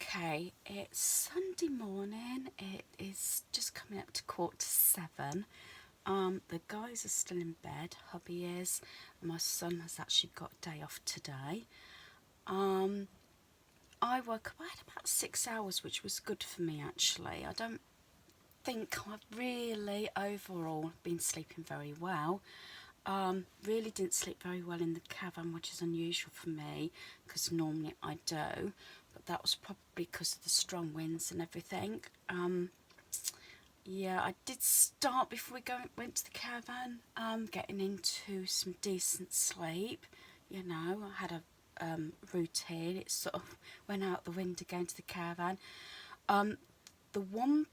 Okay, it's Sunday morning. It is just coming up to 7:15. The guys are still in bed. Hubby is. And my son has actually got a day off today. Um, I woke up. I had about 6 hours, which was good for me actually. I don't think I've really overall been sleeping very well. Really didn't sleep very well in the caravan, which is unusual for me because normally I do, but that was probably because of the strong winds and everything. Yeah, I did start before went to the caravan, getting into some decent sleep. I had a routine. It sort of went out the window going to the caravan. The one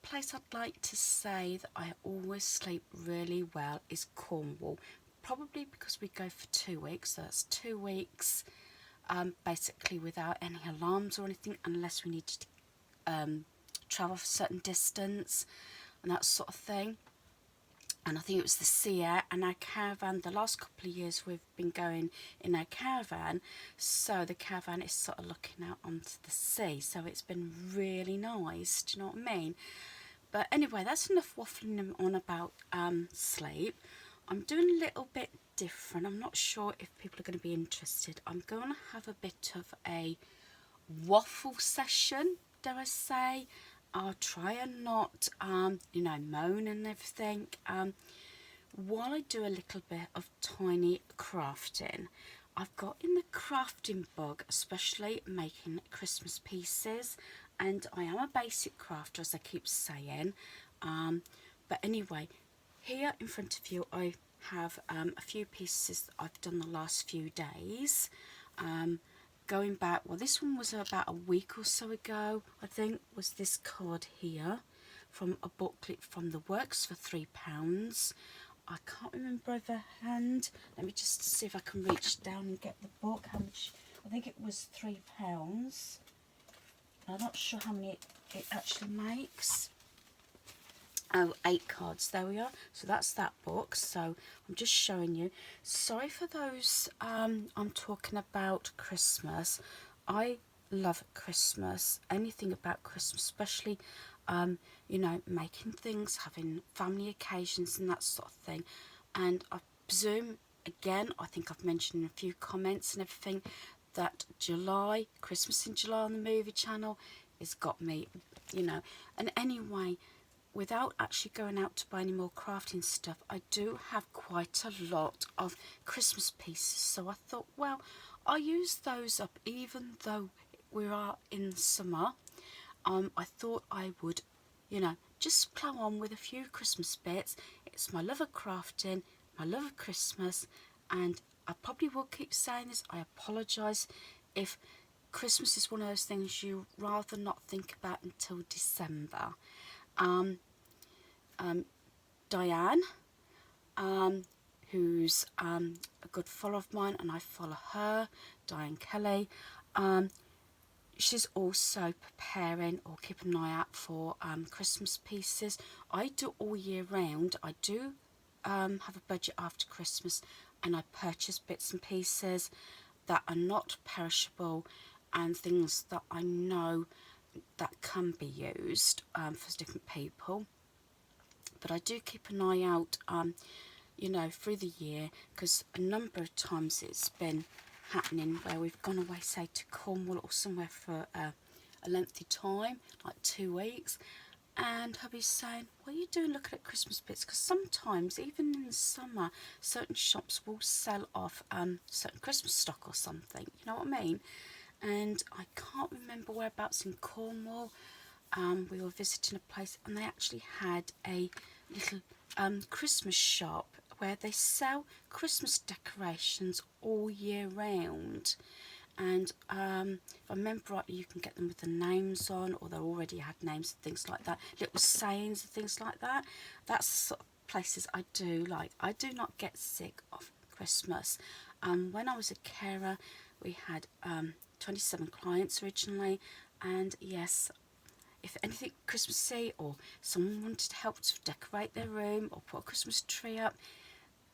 place I'd like to say that I always sleep really well is Cornwall. Probably because we go for 2 weeks, so that's 2 weeks basically without any alarms or anything, unless we need to travel for a certain distance and that sort of thing. And I think it was the sea air and our caravan. The last couple of years we've been going in our caravan, so the caravan is sort of looking out onto the sea, so it's been really nice. Do you know what I mean? But anyway, that's enough waffling on about sleep. I'm doing a little bit different. I'm not sure if people are going to be interested. I'm going to have a bit of a waffle session, dare I say. I'll try and not, moan and everything. While I do a little bit of tiny crafting, I've got in the crafting bug, especially making Christmas pieces, and I am a basic crafter, as I keep saying. But anyway, here in front of you, I have a few pieces that I've done the last few days. Going back, well, this one was about a week or so ago, I think, was this card here from a booklet from The Works for £3. I can't remember overhand. Let me just see if I can reach down and get the book. How much? I think it was £3. I'm not sure how many it actually makes. Oh, 8 cards. There we are. So that's that book. So I'm just showing you. Sorry for those. I'm talking about Christmas. I love Christmas. Anything about Christmas, especially, making things, having family occasions and that sort of thing. And I presume, again, I think I've mentioned in a few comments and everything, that Christmas in July on the movie channel has got me, And anyway, without actually going out to buy any more crafting stuff, I do have quite a lot of Christmas pieces. So I thought, well, I'll use those up even though we are in summer. I thought I would, just plough on with a few Christmas bits. It's my love of crafting, my love of Christmas, and I probably will keep saying this. I apologise if Christmas is one of those things you rather not think about until December. Diane, who's a good follower of mine, and I follow her, Diane Kelly. She's also preparing or keeping an eye out for Christmas pieces. I do all year round. I do have a budget after Christmas, and I purchase bits and pieces that are not perishable and things that I know that can be used for different people. But I do keep an eye out, through the year, because a number of times it's been happening where we've gone away, say, to Cornwall or somewhere for a lengthy time, like 2 weeks, and hubby's saying, what are you doing looking at Christmas bits? Because sometimes, even in the summer, certain shops will sell off certain Christmas stock or something, you know what I mean? And I can't remember whereabouts in Cornwall. We were visiting a place and they actually had a little Christmas shop where they sell Christmas decorations all year round. And if I remember rightly, you can get them with the names on, or they already had names and things like that, little sayings and things like that. That's the sort of places I do like. I do not get sick of Christmas. When I was a carer, we had 27 clients originally, and yes, if anything Christmassy or someone wanted to help to decorate their room or put a Christmas tree up,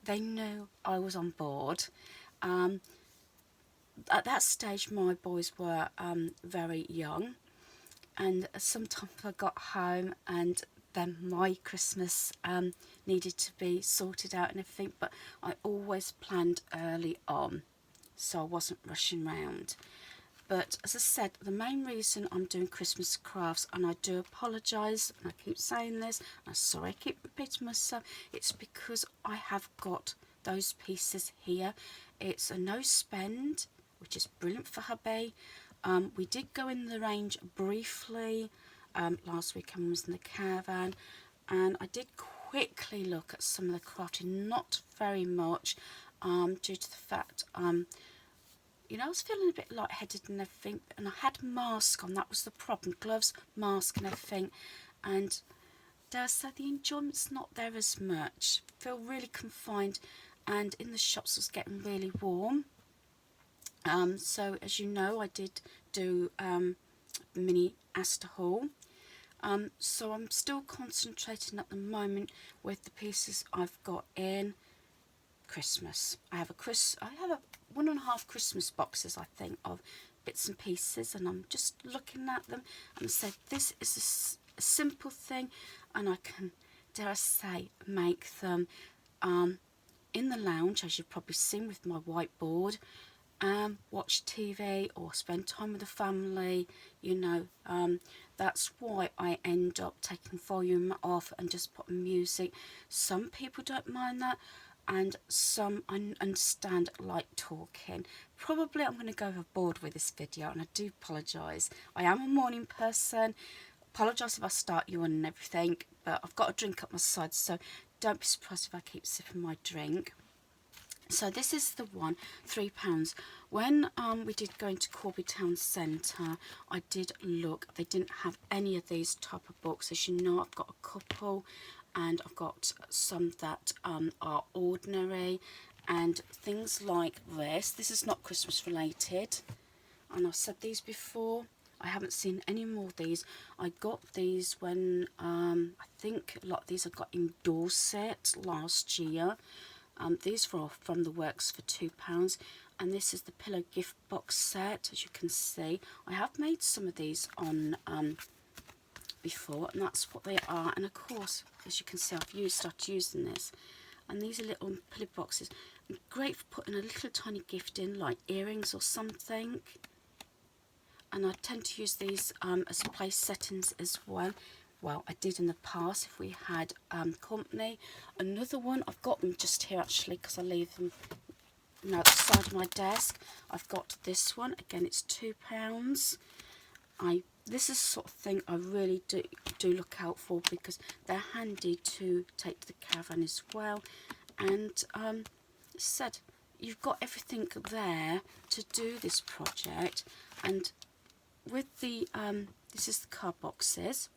they knew I was on board. at that stage my boys were very young, and sometimes I got home and then my Christmas needed to be sorted out and everything, but I always planned early on, so I wasn't rushing around. But as I said, the main reason I'm doing Christmas crafts, and I do apologise, and I keep saying this, I'm sorry I keep repeating myself, it's because I have got those pieces here. It's a no spend, which is brilliant for hubby. We did go in the range briefly last weekend. I was in the caravan, and I did quickly look at some of the crafting, not very much, due to the fact you know, I was feeling a bit lightheaded and everything, and I had mask on, that was the problem, gloves, mask and everything, and dare I say the enjoyment's not there as much. I feel really confined, and in the shops it was getting really warm. So as you know, I did do mini Astor haul. So I'm still concentrating at the moment with the pieces I've got in Christmas. I have a 1.5 Christmas boxes, I think, of bits and pieces, and I'm just looking at them and said this is a simple thing, and I can, dare I say, make them in the lounge, as you've probably seen with my whiteboard, watch TV or spend time with the family, you know. That's why I end up taking volume off and just putting music. Some people don't mind that, and some, I understand, like talking. Probably I'm going to go overboard with this video, and I do apologise. I am a morning person. Apologise if I start yawning and everything, but I've got a drink up my side, so don't be surprised if I keep sipping my drink. So this is the one, £3. When we did go into Corby Town Centre, I did look. They didn't have any of these type of books. As you know, I've got a couple, and I've got some that are ordinary, and things like this. This is not Christmas related, and I've said these before. I haven't seen any more of these. I got these when I think a lot of these I got in Dorset last year. These were from the Works for £2, and this is the pillow gift box set. As you can see, I have made some of these on before, and that's what they are. And of course, as you can see, I've started using this, and these are little pillow boxes, great for putting a little tiny gift in, like earrings or something. And I tend to use these as place settings as well. Well, I did in the past if we had company. Another one, I've got them just here actually, because I leave them, you know, at the side of my desk. I've got this one, again it's £2. This is the sort of thing I really do look out for, because they're handy to take to the caravan as well. And said, you've got everything there to do this project. And with the this is the card boxes,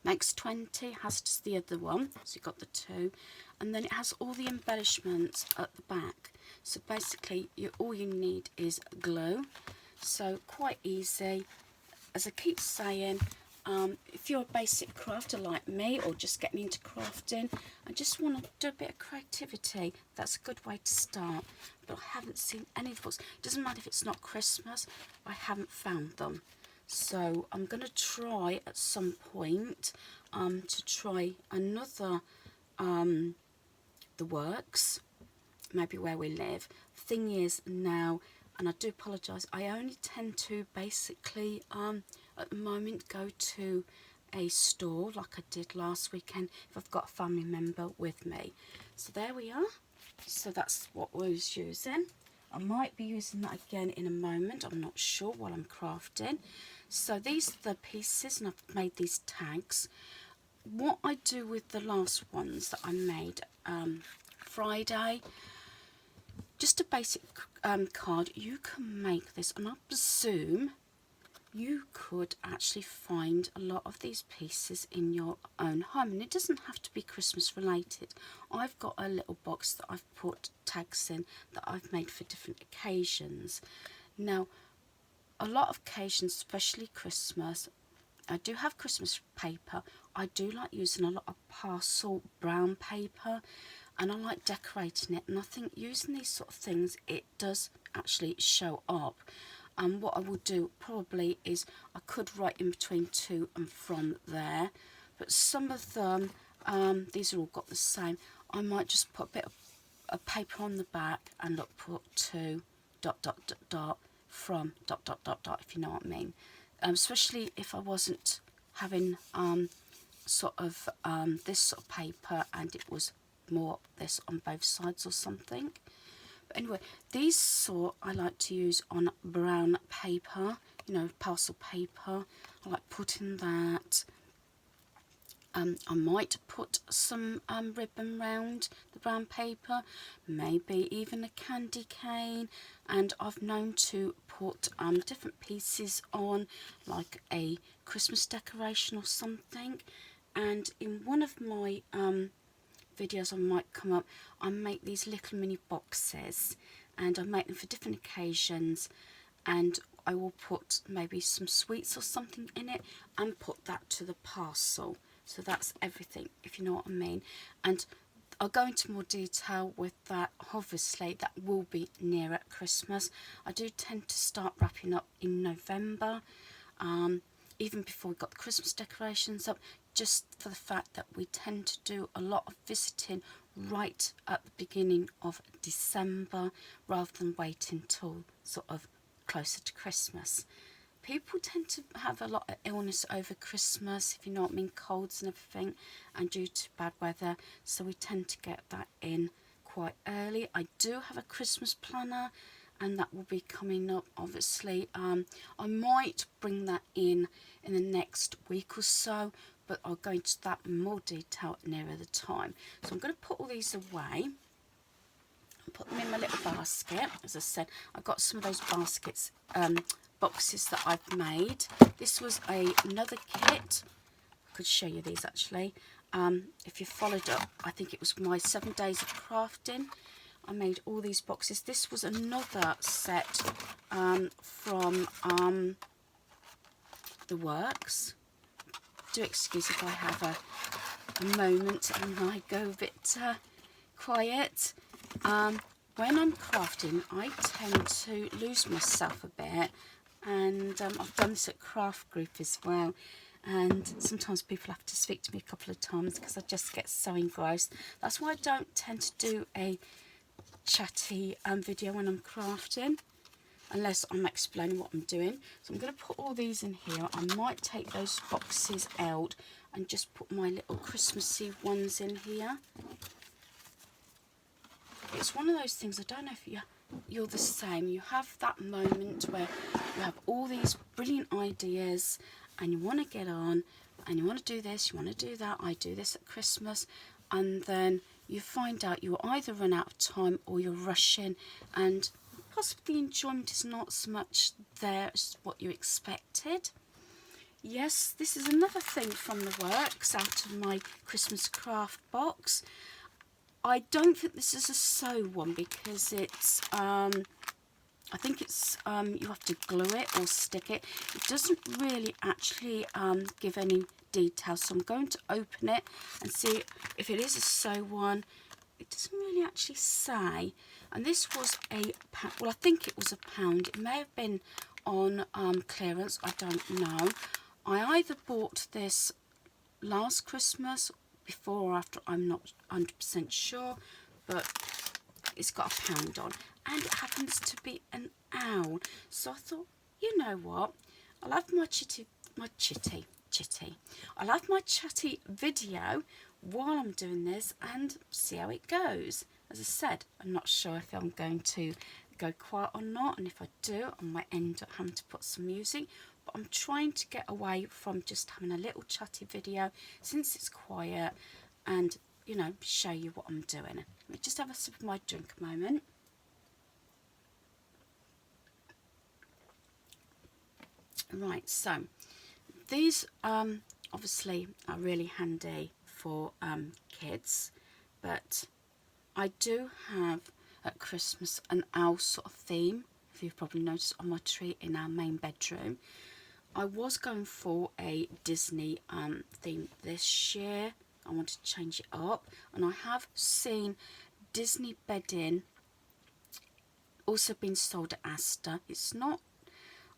makes 20, has just the other one, so you've got the 2, and then it has all the embellishments at the back. So basically all you need is glue, so quite easy. As I keep saying, if you're a basic crafter like me, or just getting into crafting and just want to do a bit of creativity, that's a good way to start. But I haven't seen any of those. It doesn't matter if it's not Christmas, I haven't found them. So I'm going to try at some point to try another The Works, maybe where we live. The thing is now, and I do apologise, I only tend to basically at the moment go to a store like I did last weekend if I've got a family member with me. So there we are. So that's what I was using. I might be using that again in a moment, I'm not sure, while I'm crafting. So these are the pieces, and I've made these tags. What I do with the last ones that I made Friday, just a basic card, you can make this, and I presume you could actually find a lot of these pieces in your own home, and it doesn't have to be Christmas related. I've got a little box that I've put tags in that I've made for different occasions. Now, a lot of occasions, especially Christmas, I do have Christmas paper. I do like using a lot of parcel brown paper, and I like decorating it, and I think using these sort of things, it does actually show up. And what I will do probably is I could write in between to and from there, but some of them, these are all got the same. I might just put a bit of a paper on the back and look, put to ... from ... if you know what I mean. Especially if I wasn't having sort of this sort of paper and it was more this on both sides or something. But anyway, these sort I like to use on brown paper, you know, parcel paper. I like putting that. I might put some ribbon round the brown paper, maybe even a candy cane, and I've known to put different pieces on, like a Christmas decoration or something. And in one of my videos I might come up, I make these little mini boxes, and I make them for different occasions, and I will put maybe some sweets or something in it and put that to the parcel. So that's everything, if you know what I mean. And I'll go into more detail with that. Obviously, that will be nearer Christmas. I do tend to start wrapping up in November, even before we got the Christmas decorations up, just for the fact that we tend to do a lot of visiting right at the beginning of December, rather than waiting till sort of closer to Christmas. People tend to have a lot of illness over Christmas, if you know what I mean, colds and everything, and due to bad weather, so we tend to get that in quite early. I do have a Christmas planner, and that will be coming up, obviously. I might bring that in the next week or so, but I'll go into that in more detail nearer the time. So I'm going to put all these away. Put them in my little basket. As I said, I've got some of those baskets, boxes that I've made. This was another kit. I could show you these actually. If you followed up, I think it was my 7 days of crafting. I made all these boxes. This was another set from The Works. Do excuse if I have a moment and I go a bit quiet. When I'm crafting, I tend to lose myself a bit, and I've done this at craft group as well, and sometimes people have to speak to me a couple of times because I just get so engrossed. That's why I don't tend to do a chatty video when I'm crafting, unless I'm explaining what I'm doing. So I'm going to put all these in here. I might take those boxes out and just put my little Christmassy ones in here. It's one of those things, I don't know if you're the same. You have that moment where you have all these brilliant ideas and you want to get on and you want to do this, you want to do that. I do this at Christmas, and then you find out you either run out of time or you're rushing, and possibly the enjoyment is not so much there as what you expected. Yes, this is another thing from The Works out of my Christmas craft box. I don't think this is a sew one because it's, I think it's, you have to glue it or stick it. It doesn't really actually give any details, so I'm going to open it and see if it is a sew one. It doesn't really actually say. And this was a pound. Well, I think it was £1. It may have been on clearance, I don't know. I either bought this last Christmas, before or after, I'm not 100% sure, but it's got £1 on, and it happens to be an owl. So I thought, you know what, I'll have my chitty. I'll have my chatty video while I'm doing this and see how it goes. As I said, I'm not sure if I'm going to go quiet or not, and if I do, I might end up having to put some music. But I'm trying to get away from just having a little chatty video since it's quiet, and, you know, show you what I'm doing. Let me just have a sip of my drink a moment. Right, so these obviously are really handy for kids, but I do have at Christmas an owl sort of theme, if you've probably noticed, on my tree in our main bedroom. I was going for a Disney theme this year. I wanted to change it up, and I have seen Disney bedding also been sold at Asda. It's not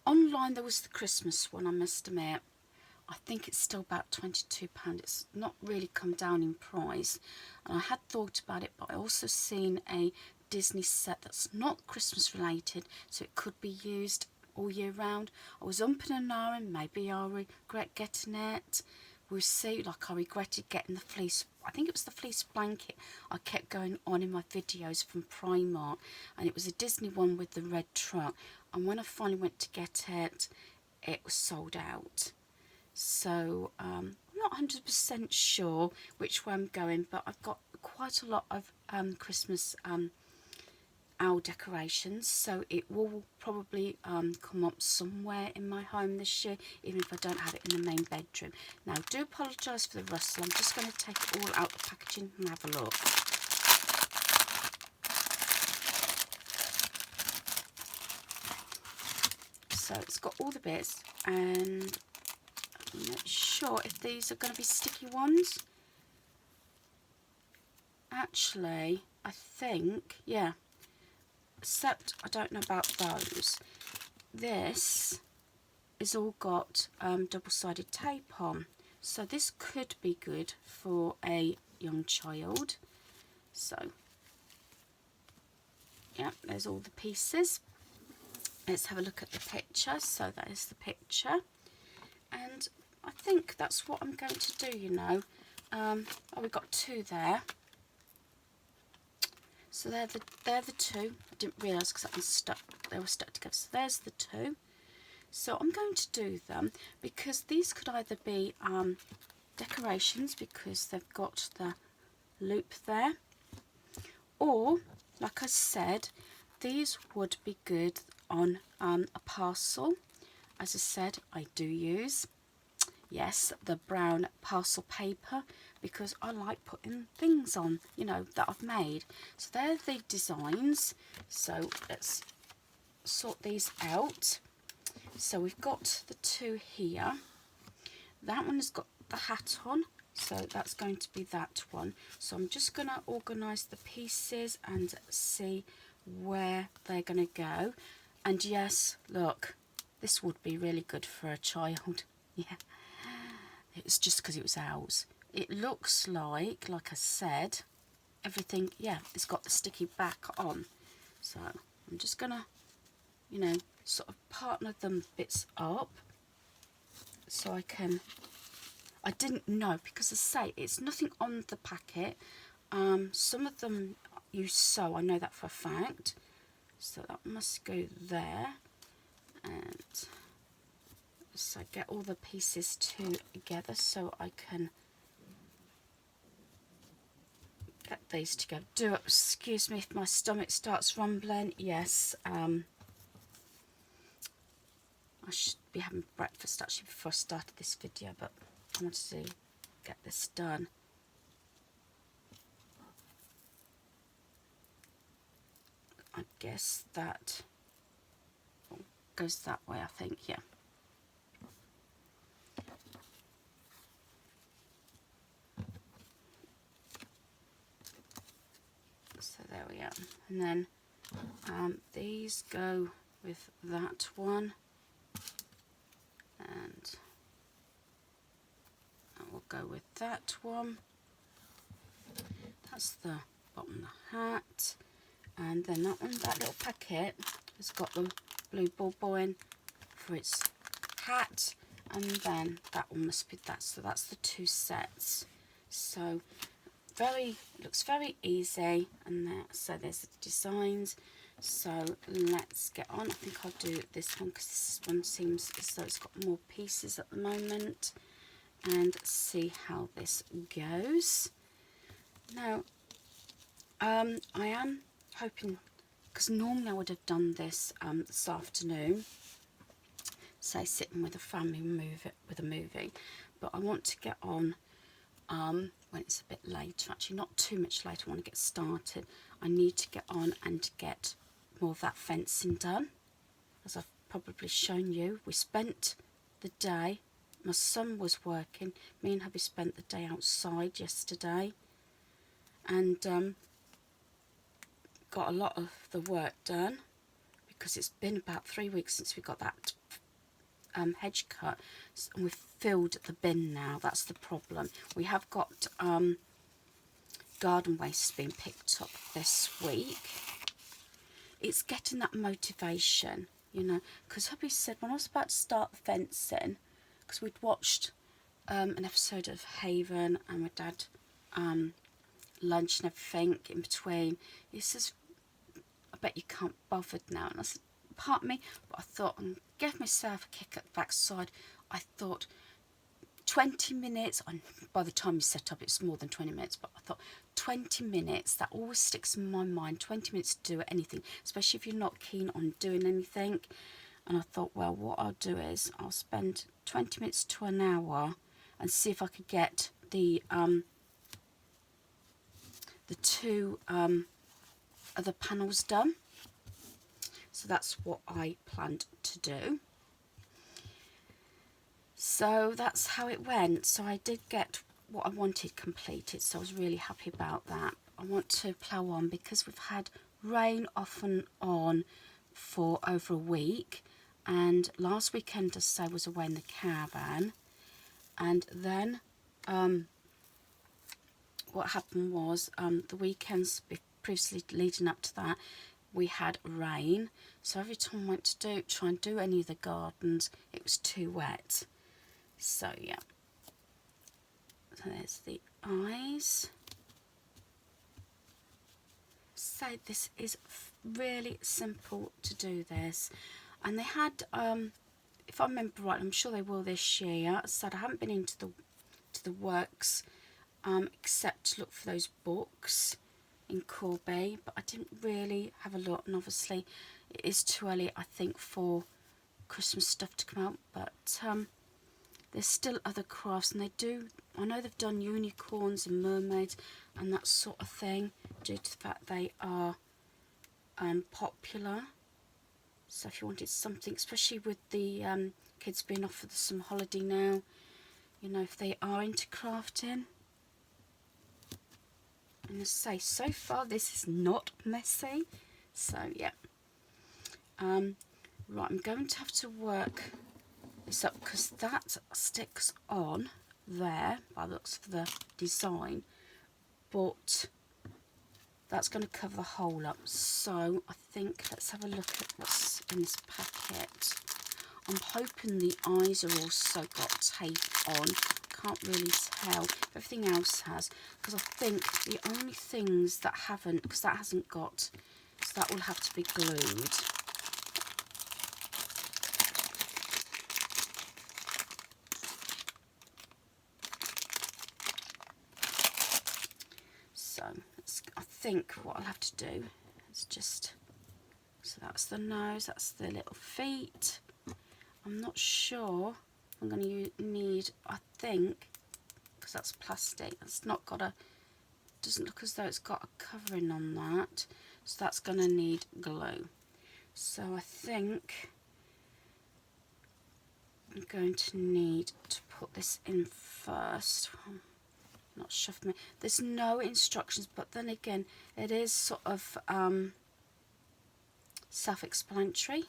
online. There was the Christmas one, I must admit. I think it's still about £22. It's not really come down in price. And I had thought about it, but I also seen a Disney set that's not Christmas related, so it could be used all year round. I was umping and ahhing, maybe I'll regret getting it. We'll see. Like, I regretted getting the fleece, I think it was the fleece blanket I kept going on in my videos from Primark, and it was a Disney one with the red truck, and when I finally went to get it, it was sold out. So I'm not 100% sure which way I'm going, but I've got quite a lot of Christmas owl decorations, so it will probably come up somewhere in my home this year, even if I don't have it in the main bedroom. Now, I do apologise for the rustle. I'm just going to take it all out the packaging and have a look. So it's got all the bits, and I'm not sure if these are going to be sticky ones. Actually, I think, yeah. Except I don't know about those. This is all got double-sided tape on. So this could be good for a young child. So, yeah, there's all the pieces. Let's have a look at the picture. So that is the picture. And I think that's what I'm going to do, you know. Oh, we've got two there. So they're the two. I didn't realise because that was stuck. They were stuck together. So there's the two. So I'm going to do them because these could either be decorations because they've got the loop there, or, like I said, these would be good on a parcel. As I said, I do use, yes, the brown parcel paper because I like putting things on, you know, that I've made. So they're the designs. So let's sort these out. So we've got the two here. That one has got the hat on, so that's going to be that one. So I'm just going to organise the pieces and see where they're going to go. And yes, look, this would be really good for a child. Yeah, it's just because it was owls. It looks like I said, everything, yeah, it's got the sticky back on. So I'm just going to, you know, sort of partner them bits up so I can, I didn't know because I say it's nothing on the packet. Some of them you sew, I know that for a fact. So that must go there, and so I get all the pieces together so I can get these together. Do excuse me if my stomach starts rumbling. Yes, I should be having breakfast actually before I started this video, but I wanted to get this done. I guess that goes that way, I think, yeah. So there we are. And then these go with that one. And that will go with that one. That's the bottom of the hat. And then that one, that little packet has got the blue ball in for its hat. And then that one must be that. So that's the two sets. So looks very easy. And there, so there's the designs. So let's get on. I think I'll do this one because this one seems as though it's got more pieces at the moment. And see how this goes. Now, I am hoping, because normally I would have done this this afternoon, say sitting with a family with a movie, but I want to get on when it's a bit later, actually not too much later. I want to get started. I need to get on and get more of that fencing done. As I've probably shown you, we spent the day, my son was working, me and hubby spent the day outside yesterday, and got a lot of the work done. because it's been about 3 weeks since we got that hedge cut, and we've filled the bin now. That's the problem. We have got garden waste being picked up this week. It's getting that motivation, you know, because hubby said when I was about to start the fencing, because we'd watched an episode of Haven and my dad lunch and everything in between, he says, I bet you can't bother now. And I said, pardon me, but I thought I'm give myself a kick at the backside. I thought 20 minutes, and by the time you set up it's more than 20 minutes, but I thought 20 minutes, that always sticks in my mind, 20 minutes to do anything, especially if you're not keen on doing anything. And I thought, well, what I'll do is I'll spend 20 minutes to an hour and see if I could get the two other panels done. So that's what I planned to do. So that's how it went. So I did get what I wanted completed, so I was really happy about that. I want to plough on because we've had rain off and on for over a week, and last weekend, as I say, was away in the caravan, and then what happened was the weekends previously leading up to that, we had rain, so every time I went to try and do any of the gardens, it was too wet. So yeah, so there's the eyes. So this is really simple to do this, and they had if I remember right, I'm sure they will this year. So I haven't been into the works except to look for those books in Corby, but I didn't really have a look, and obviously it is too early, I think, for Christmas stuff to come out, but there's still other crafts, and I know they've done unicorns and mermaids and that sort of thing due to the fact they are popular. So if you wanted something, especially with the kids being off for the summer holiday now, you know, if they are into crafting. And as I say, so far this is not messy, so yeah. Right, I'm going to have to work this up because that sticks on there by the looks of the design, but that's going to cover the hole up. So I think let's have a look at what's in this packet. I'm hoping the eyes are also got tape on. Can't really tell. Everything else has, because I think the only things that haven't, because that hasn't got, so that will have to be glued. So I think what I'll have to do is just, so that's the nose, that's the little feet. I'm not sure I'm going to need, I think, because that's plastic, it's not got a, doesn't look as though it's got a covering on that, so that's going to need glue. So I think I'm going to need to put this in first. Not sure, there's no instructions, but then again it is sort of self-explanatory.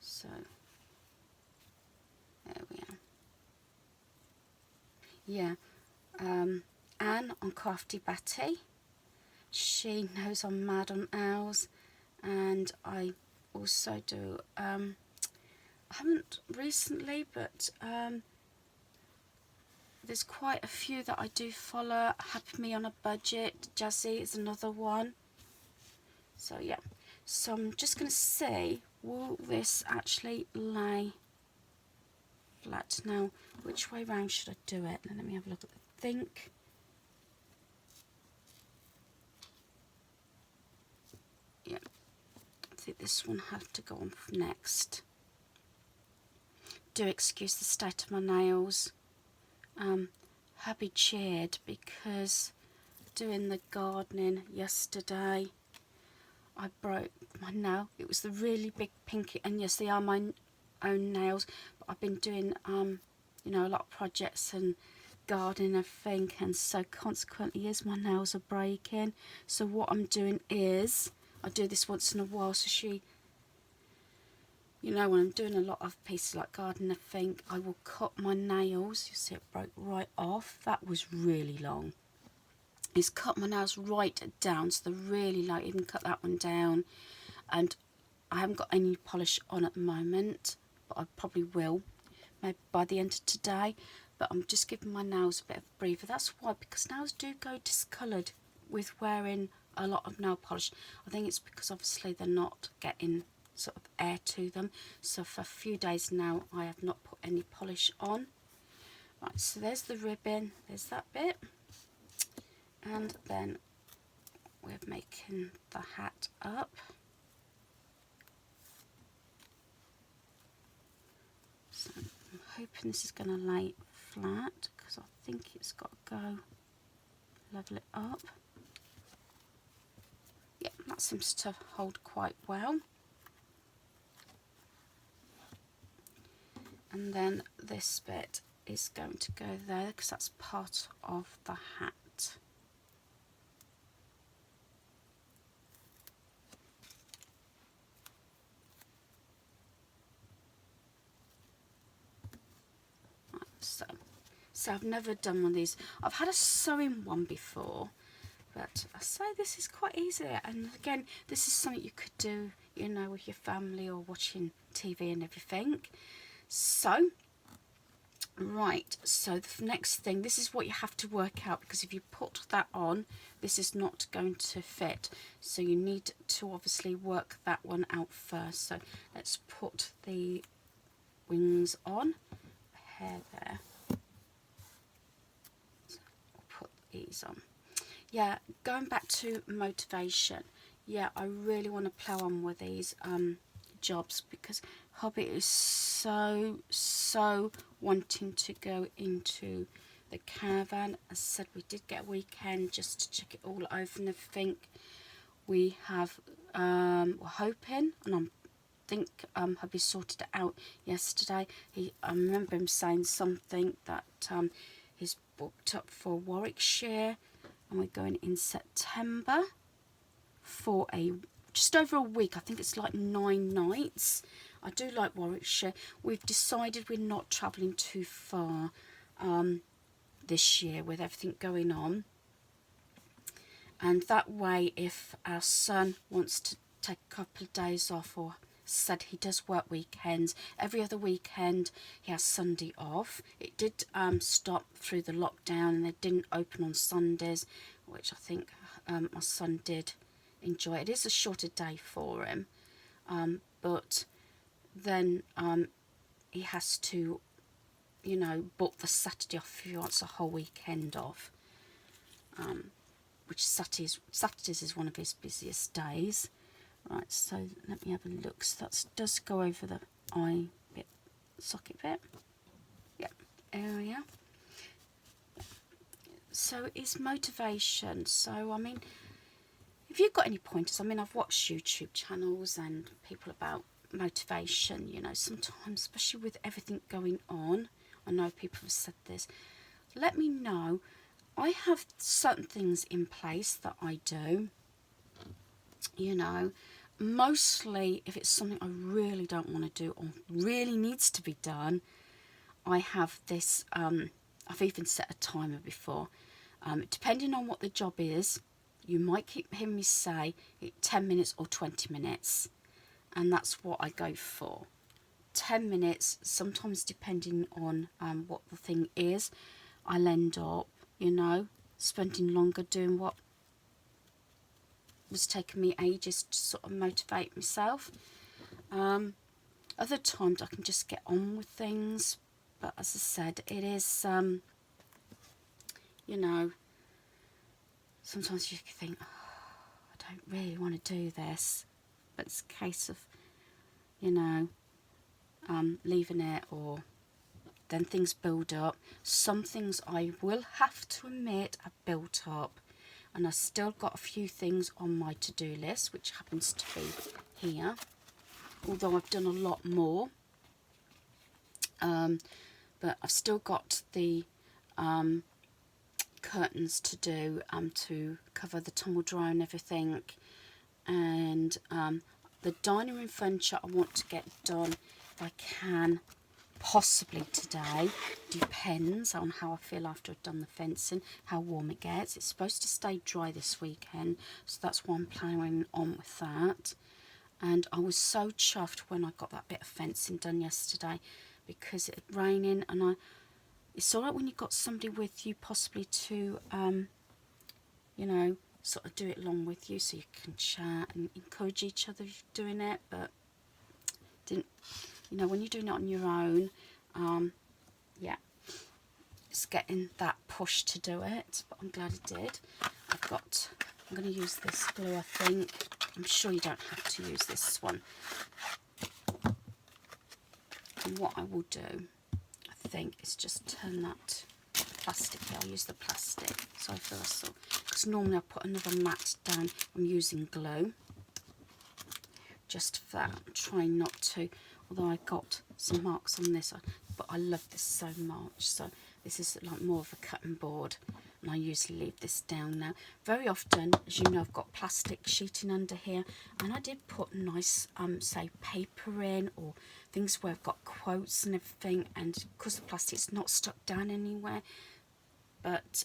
So there we are. Yeah, Anne on Crafty Batty, she knows I'm mad on owls, and I also do I haven't recently, but there's quite a few that I do follow. Happy Me on a Budget, Jazzy is another one. So yeah, so I'm just going to see, will this actually lay flat? Now, which way round should I do it? Let me have a look at the think. Yeah, I think this one had to go on next. Do excuse the state of my nails. Hubby cheered because doing the gardening yesterday I broke my nail. It was the really big pinky, and yes, they are my own nails, but I've been doing you know, a lot of projects and gardening and everything, and so consequently is my nails are breaking. So what I'm doing is, I do this once in a while, so she, you know, when I'm doing a lot of pieces like gardening and everything, I will cut my nails. You see it broke right off. That was really long. It's cut my nails right down, so they're really low. Even cut that one down, and I haven't got any polish on at the moment, but I probably will, maybe by the end of today. But I'm just giving my nails a bit of a breather. That's why, because nails do go discoloured with wearing a lot of nail polish. I think it's because obviously they're not getting sort of air to them. So for a few days now, I have not put any polish on. Right, so there's the ribbon, there's that bit. And then we're making the hat up. So I'm hoping this is going to lay flat, because I think it's got to go level it up. Yeah, that seems to hold quite well. And then this bit is going to go there, because that's part of the hat. So I've never done one of these. I've had a sewing one before, but I say this is quite easy. And again, this is something you could do, you know, with your family or watching TV and everything. So, right, so the next thing, this is what you have to work out, because if you put that on, this is not going to fit. So you need to obviously work that one out first. So let's put the wings on, hair there. These on. Yeah, going back to motivation, yeah, I really want to plough on with these jobs, because Hobby is so wanting to go into the caravan. As I said, we did get a weekend just to check it all over and everything. We have we're hoping, and I think Hubby sorted it out yesterday. I remember him saying something that he's booked up for Warwickshire, and we're going in September for just over a week. I think it's like 9 nights. I do like Warwickshire. We've decided we're not travelling too far this year with everything going on, and that way, if our son wants to take a couple of days off, or said he does work weekends, every other weekend he has Sunday off. It did stop through the lockdown, and they didn't open on Sundays, which I think my son did enjoy. It is a shorter day for him, but then he has to, you know, book the Saturday off if he wants a whole weekend off, which Saturdays is one of his busiest days. Right, so let me have a look. So that does go over the eye bit, socket bit. Yep, area. So it's motivation. So, I mean, if you've got any pointers, I mean, I've watched YouTube channels and people about motivation, you know, sometimes, especially with everything going on. I know people have said this. Let me know. I have certain things in place that I do, you know. Mostly if it's something I really don't want to do or really needs to be done, I have this, I've even set a timer before. Depending on what the job is, you might keep hearing me say 10 minutes or 20 minutes. And that's what I go for. 10 minutes, sometimes depending on what the thing is, I'll end up, you know, spending longer doing what was taking me ages to sort of motivate myself. Other times I can just get on with things, but as I said, it is, you know, sometimes you think, oh, I don't really want to do this, but it's a case of, you know, leaving it, or then things build up. Some things I will have to admit are built up, and I've still got a few things on my to-do list, which happens to be here, although I've done a lot more. But I've still got the curtains to do to cover the tumble dryer and everything, and the dining room furniture I want to get done if I can, possibly today. Depends on how I feel after I've done the fencing, how warm it gets. It's supposed to stay dry this weekend, so that's why I'm planning on with that. And I was so chuffed when I got that bit of fencing done yesterday, because it was raining, and it's alright when you've got somebody with you possibly to you know, sort of do it along with you, so you can chat and encourage each other doing it. But didn't, you know, when you're doing it on your own, yeah, it's getting that push to do it, but I'm glad I did. I'm going to use this glue, I think. I'm sure you don't have to use this one. And what I will do, I think, is just turn that plastic here. I'll use the plastic, sorry for the rustle, because normally I put another mat down. I'm using glue just for that. I'm trying not to, although I got some marks on this, but I love this so much. So this is like more of a cutting board, and I usually leave this down now. Very often, as you know, I've got plastic sheeting under here, and I did put nice say paper in, or things where I've got quotes and everything, and because the plastic's not stuck down anywhere. But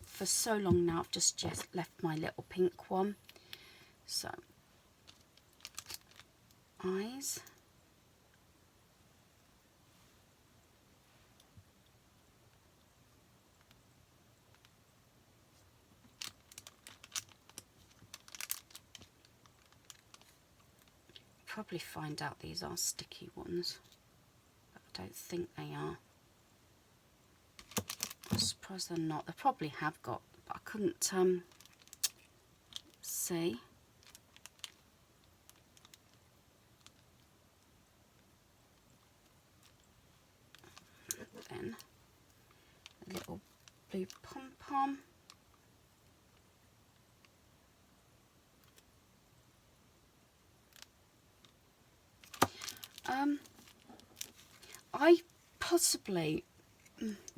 for so long now, I've just left my little pink one. So eyes. Probably find out these are sticky ones, but I don't think they are. I'm surprised they're not. They probably have got, but I couldn't see. Then a little blue pom-pom. I possibly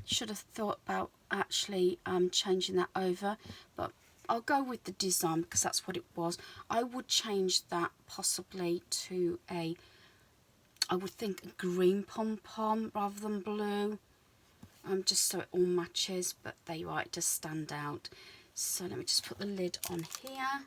should have thought about actually changing that over, but I'll go with the design because that's what it was. I would change that possibly to a, I would think, a green pom-pom rather than blue, just so it all matches. But there you are, it does stand out. So let me just put the lid on here.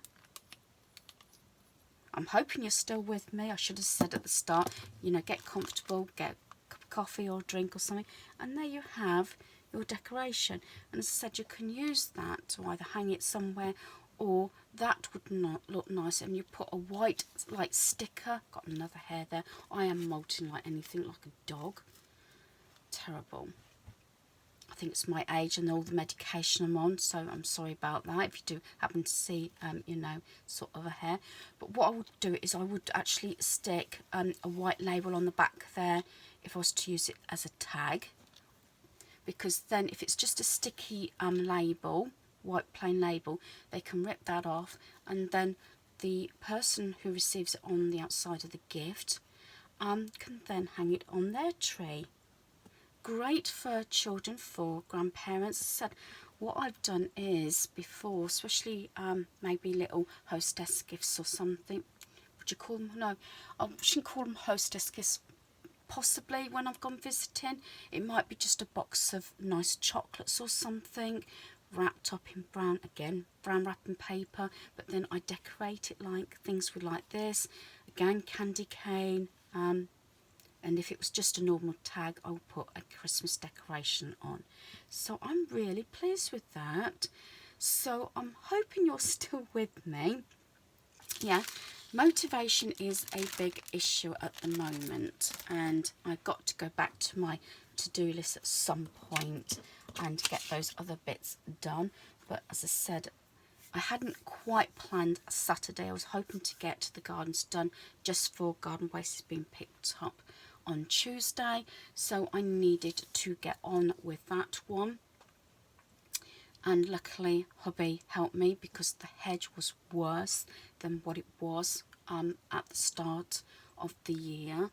I'm hoping you're still with me. I should have said at the start, you know, get comfortable, get a cup of coffee or drink or something, and there you have your decoration. And as I said, you can use that to either hang it somewhere, or that would not look nice, and you put a white like sticker. Got another hair there. I am molting like anything, like a dog. Terrible. I think it's my age and all the medication I'm on, so I'm sorry about that if you do happen to see you know, sort of a hair. But what I would do is I would actually stick a white label on the back there if I was to use it as a tag, because then if it's just a sticky label, white plain label, they can rip that off, and then the person who receives it on the outside of the gift can then hang it on their tree. Great for children, for grandparents. As I said, what I've done is before, especially maybe little hostess gifts or something. Would you call them? No, I shouldn't call them hostess gifts. Possibly when I've gone visiting, it might be just a box of nice chocolates or something, wrapped up in brown wrapping paper. But then I decorate it like things with like this. Again, candy cane. And if it was just a normal tag, I would put a Christmas decoration on. So I'm really pleased with that. So I'm hoping you're still with me. Yeah, motivation is a big issue at the moment, and I've got to go back to my to-do list at some point and get those other bits done. But as I said, I hadn't quite planned a Saturday. I was hoping to get the gardens done just for garden waste being picked up on Tuesday, so I needed to get on with that one. And luckily hubby helped me, because the hedge was worse than what it was at the start of the year.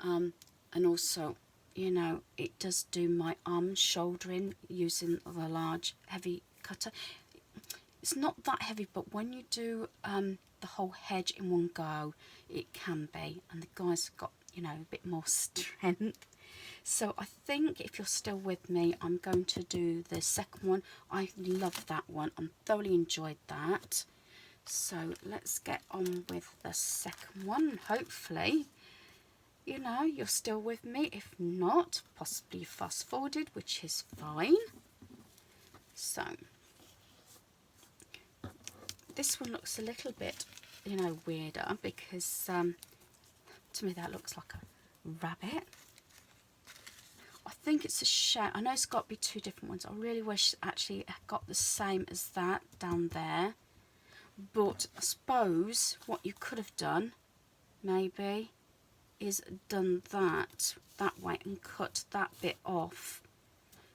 And also, you know, it does do my arm shouldering using the large heavy cutter. It's not that heavy, but when you do the whole hedge in one go, it can be, and the guy's got, you know, a bit more strength. So I think if you're still with me, I'm going to do the second one. I love that one. I thoroughly enjoyed that. So let's get on with the second one. Hopefully, you know, you're still with me. If not, possibly fast forwarded, which is fine. So this one looks a little bit, you know, weirder because to me that looks like a rabbit. I think it's a shame. I know it's got to be two different ones. I really wish actually I got the same as that down there. But I suppose what you could have done, maybe, is done that way and cut that bit off.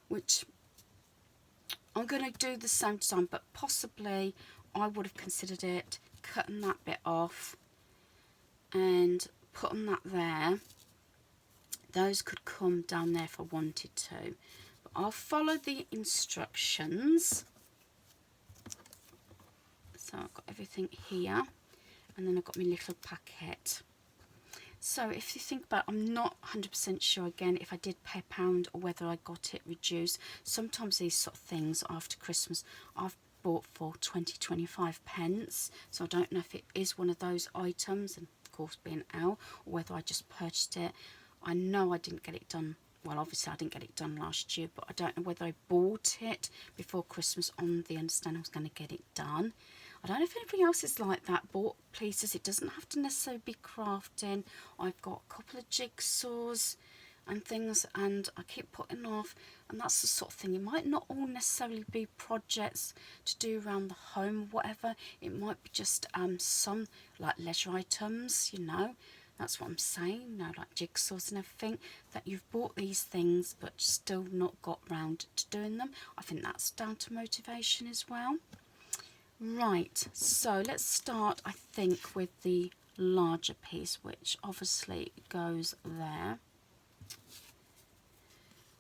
Which I'm going to do the same design, but possibly I would have considered it cutting that bit off and putting that there. Those could come down there if I wanted to. But I'll follow the instructions. So I've got everything here. And then I've got my little packet. So if you think about it, I'm not 100% sure again if I did pay £1 or whether I got it reduced. Sometimes these sort of things after Christmas I've bought for 20-25 pence. So I don't know if it is one of those items, and of course being out, or whether I just purchased it. I know I didn't get it done, well obviously I didn't get it done last year, but I don't know whether I bought it before Christmas on the understanding I was going to get it done. I don't know if anybody else is like that, bought pieces. It doesn't have to necessarily be crafting. I've got a couple of jigsaws and things, and I keep putting off, and that's the sort of thing. It might not all necessarily be projects to do around the home, whatever. It might be just some like leisure items, you know. That's what I'm saying, you know, like jigsaws and everything, that you've bought these things but still not got round to doing them. I think that's down to motivation as well. Right, so let's start, I think, with the larger piece, which obviously goes there.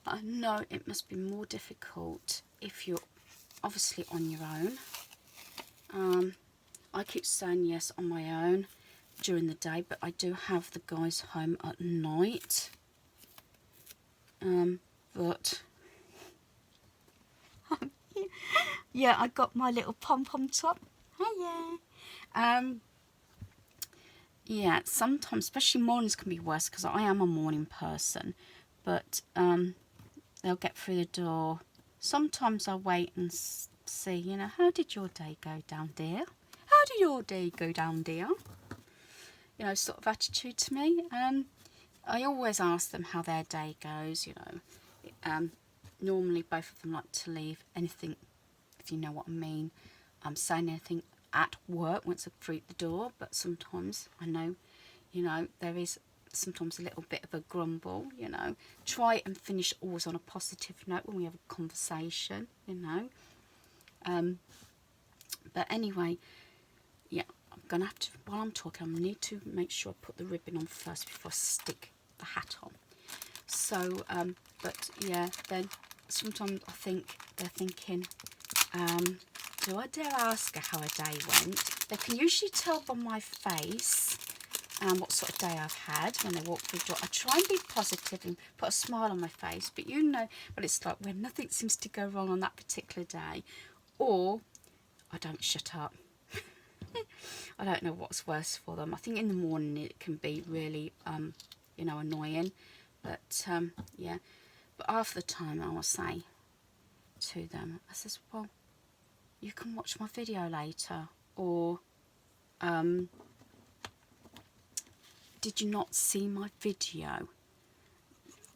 I know it must be more difficult if you're obviously on your own. I keep saying yes on my own during the day, but I do have the guys home at night. But yeah, I got my little pom-pom top. Hiya. Yeah, sometimes, especially mornings, can be worse because I am a morning person. But they'll get through the door. Sometimes I wait and see, you know, how did your day go down, dear? How did your day go down, dear? You know, sort of attitude to me. I always ask them how their day goes, you know. Normally both of them like to leave anything, if you know what I mean, saying anything at work once they're through the door, but sometimes I know, you know, there is sometimes a little bit of a grumble, you know. Try and finish always on a positive note when we have a conversation, you know. But anyway, yeah, I'm going to have to, while I'm talking, I need to make sure I put the ribbon on first before I stick the hat on. So, but yeah, then sometimes I think they're thinking, do I dare ask her how her day went? They can usually tell by my face what sort of day I've had when they walk through the door. I try and be positive and put a smile on my face, but you know what it's like when nothing seems to go wrong on that particular day, or I don't shut up. I don't know what's worse for them. I think in the morning it can be really, you know, annoying, but yeah. But half the time I will say to them, I says, well, you can watch my video later, or did you not see my video?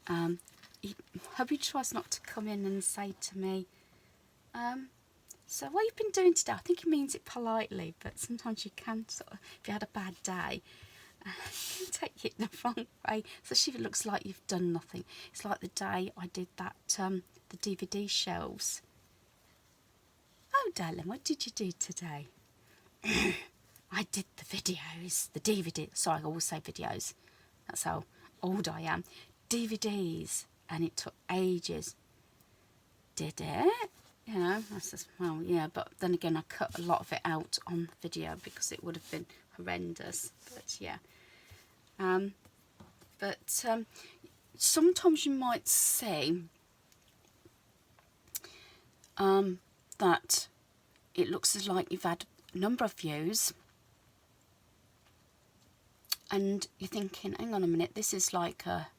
Hubby tries not to come in and say to me, so what you've been doing today? I think he means it politely, but sometimes you can sort of, if you had a bad day, you can take it the wrong way, especially if it looks like you've done nothing. It's like the day I did that, the DVD shelves. Oh, darling, what did you do today? I did the videos, the DVD. Sorry, I always say videos. That's how old I am. DVDs, and it took ages. Did it? You know, I said, well, yeah, but then again, I cut a lot of it out on the video because it would have been horrendous. But yeah, sometimes you might see that it looks as like you've had a number of views, and you're thinking, hang on a minute, this is like a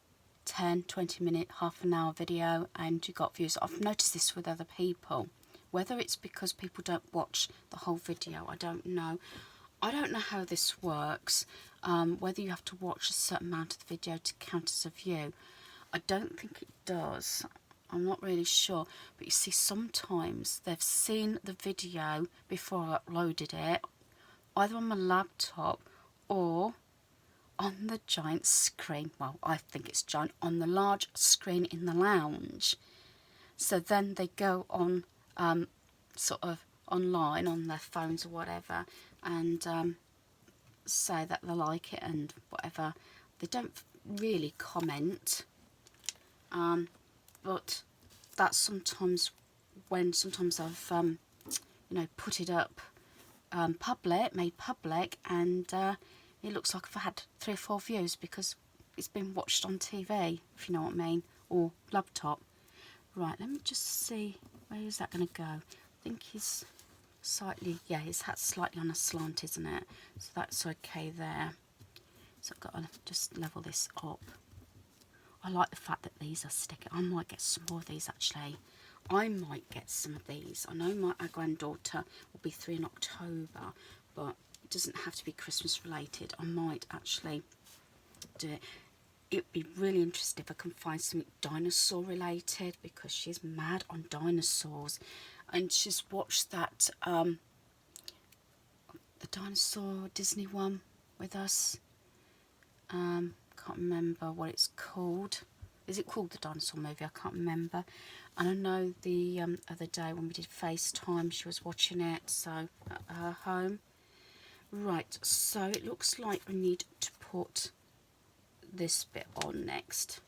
10, 20 minute, half an hour video, and you got views. I've noticed this with other people. Whether it's because people don't watch the whole video, I don't know. I don't know how this works, whether you have to watch a certain amount of the video to count as a view. I don't think it does. I'm not really sure. But you see, sometimes they've seen the video before I uploaded it, either on my laptop or on the giant screen. Well, I think it's giant, on the large screen in the lounge. So then they go on sort of online on their phones or whatever, and say that they like it and whatever. They don't really comment, but that's sometimes when I've you know, put it up made public, and it looks like I've had 3 or 4 views because it's been watched on TV, if you know what I mean, or laptop. Right, let me just see, where is that going to go? I think he's slightly, yeah, his hat's slightly on a slant, isn't it? So that's okay there. So I've got to just level this up. I like the fact that these are sticky. I might get some more of these actually. I might get some of these. I know our granddaughter will be 3 in October, but it doesn't have to be Christmas related. I might actually do it. It'd be really interesting if I can find something dinosaur related, because she's mad on dinosaurs, and she's watched that the dinosaur Disney one with us. Can't remember what it's called. Is it called the dinosaur movie? I can't remember. And I know the other day when we did FaceTime, she was watching it, so at her home. Right, so it looks like we need to put this bit on next.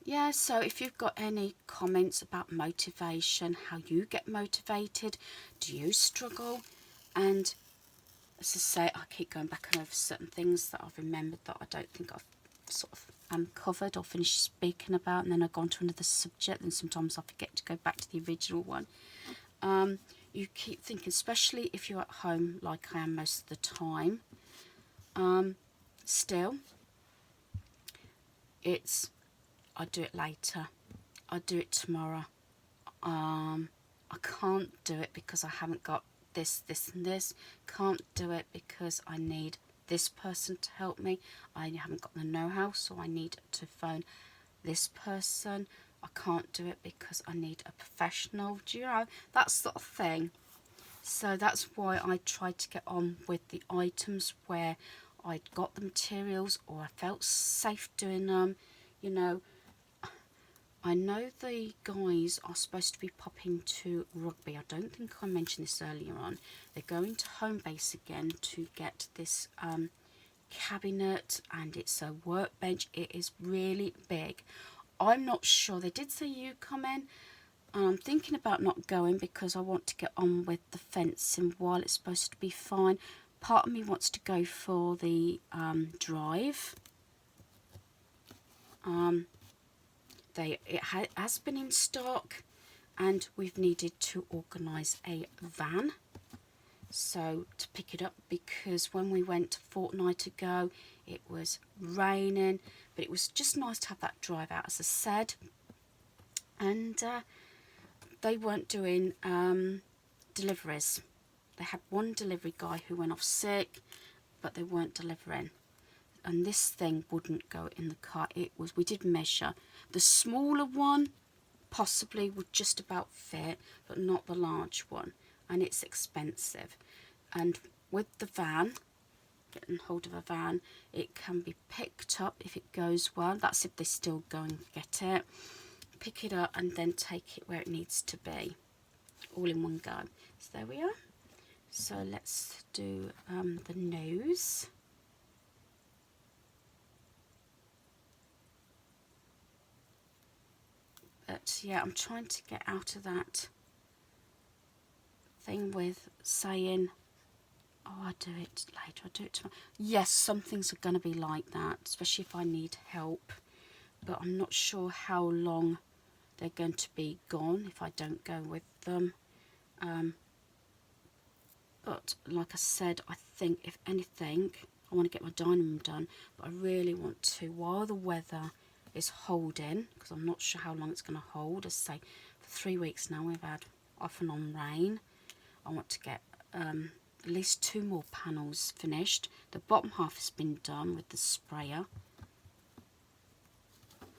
Yeah, so if you've got any comments about motivation, how you get motivated, do you struggle? And as I say, I keep going back over certain things that I've remembered that I don't think I've sort of covered or finished speaking about, and then I go on to another subject, and sometimes I forget to go back to the original one. You keep thinking, especially if you're at home like I am most of the time, still, I do it later, I do it tomorrow, I can't do it because I haven't got this and this, can't do it because I need this person to help me, I haven't got the know-how, so I need to phone this person, I can't do it because I need a professional, do you know, that sort of thing. So that's why I tried to get on with the items where I'd got the materials or I felt safe doing them. You know, I know the guys are supposed to be popping to rugby. I don't think I mentioned this earlier on. They're going to home base again to get this cabinet, and it's a workbench. It is really big. I'm not sure. They did say you come in. I'm thinking about not going because I want to get on with the fencing while it's supposed to be fine. Part of me wants to go for the drive. It has been in stock, and we've needed to organise a van so to pick it up, because when we went a fortnight ago it was raining, but it was just nice to have that drive out, as I said. And they weren't doing deliveries. They had one delivery guy who went off sick, but they weren't delivering. And this thing wouldn't go in the car. We did measure. The smaller one possibly would just about fit, but not the large one. And it's expensive. And with the van, getting hold of a van, it can be picked up if it goes well. That's if they still go and get it. Pick it up and then take it where it needs to be, all in one go. So there we are. So let's do the nose. But yeah, I'm trying to get out of that thing with saying, oh, I'll do it later, I'll do it tomorrow. Yes, some things are going to be like that, especially if I need help. But I'm not sure how long they're going to be gone if I don't go with them. But like I said, I think if anything, I want to get my dining room done. But I really want to, while the weather is holding, because I'm not sure how long it's going to hold. As I say, for 3 weeks now we've had off and on rain. I want to get at least 2 more panels finished. The bottom half has been done with the sprayer.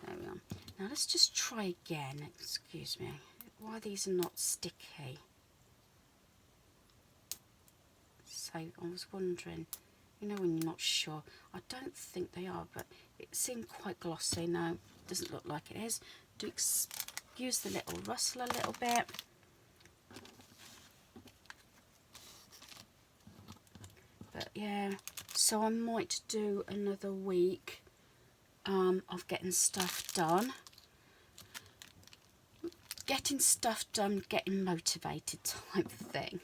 There we are. Now let's just try again. Excuse me. Why these are not sticky? So I was wondering, you know, when you're not sure. I don't think they are, but it seemed quite glossy. No, doesn't look like it is. Do use the little rustle a little bit. But yeah, so I might do another week of getting stuff done. Getting stuff done, getting motivated type thing.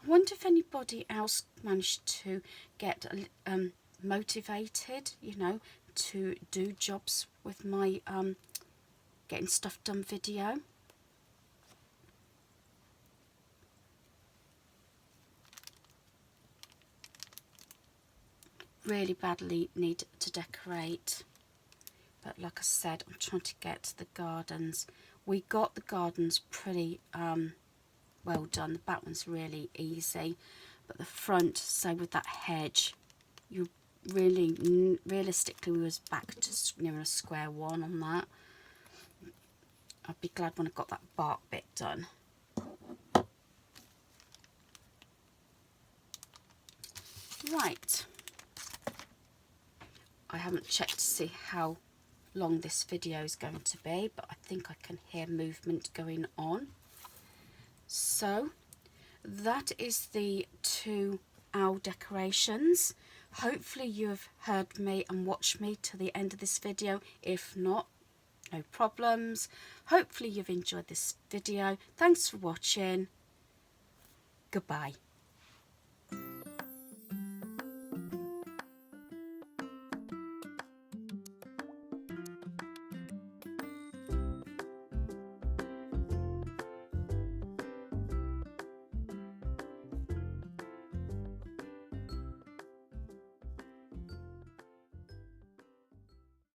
I wonder if anybody else managed to get motivated, you know, to do jobs with my getting stuff done video. Really badly need to decorate, but like I said, I'm trying to get the gardens. We got the gardens pretty well done. The back one's really easy, but the front, so with that hedge, you really realistically we was back to near a square one on that. I'd be glad when I got that bark bit done. Right, I haven't checked to see how long this video is going to be, but I think I can hear movement going on. So that is the 2 owl decorations. Hopefully you have heard me and watched me to the end of this video. If not, no problems. Hopefully you've enjoyed this video. Thanks for watching. Goodbye.